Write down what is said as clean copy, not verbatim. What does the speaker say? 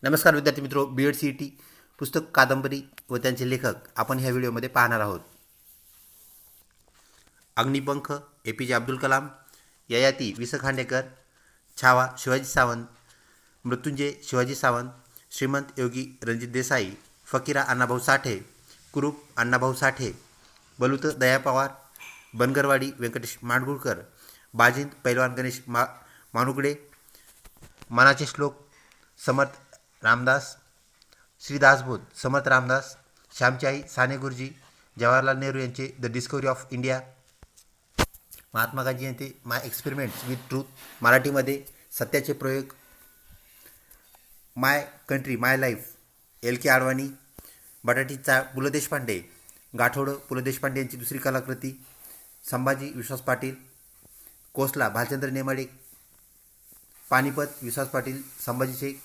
नमस्कार विद्यार्थी मित्रो, B Ed C E T पुस्तक, कादंबरी व त्यांचे लेखक आपण ह्या व्हिडिओमध्ये पाहणार आहोत. अग्निपंख ए पी जे अब्दुल कलाम, ययाती वि स खांडेकर, छावा शिवाजी सावंत, मृत्युंजय शिवाजी सावंत, श्रीमंत योगी रणजित देसाई, फकीरा अण्णाभाऊ साठे, कुरूप अण्णाभाऊ साठे, बलुत दया पवार, बनगरवाडी व्यंकटेश माडगुळकर, बाजिंद पैलवान गणेश मानुगडे, मनाचे श्लोक समर्थ रामदास, श्री दासबोध समर्थ रामदास, श्यामची साने गुरुजी, जवाहरलाल नेहरू यांचे the discovery of India, Mahatma Gandhi यांचे माय एक्सपेरिमेंट्स विथ ट्रूथ, मराठीमध्ये सत्याचे प्रयोग, माय कंट्री माय लाईफ, एल के आडवाणी, बटाटीचा पु ल देशपांडे, गाठोडं पु ल देशपांडे यांची दुसरी कलाकृती, संभाजी विश्वास पाटील, कोसला भालचंद्र नेमाडे, पानिपत विश्वास पाटील, संभाजी शेख,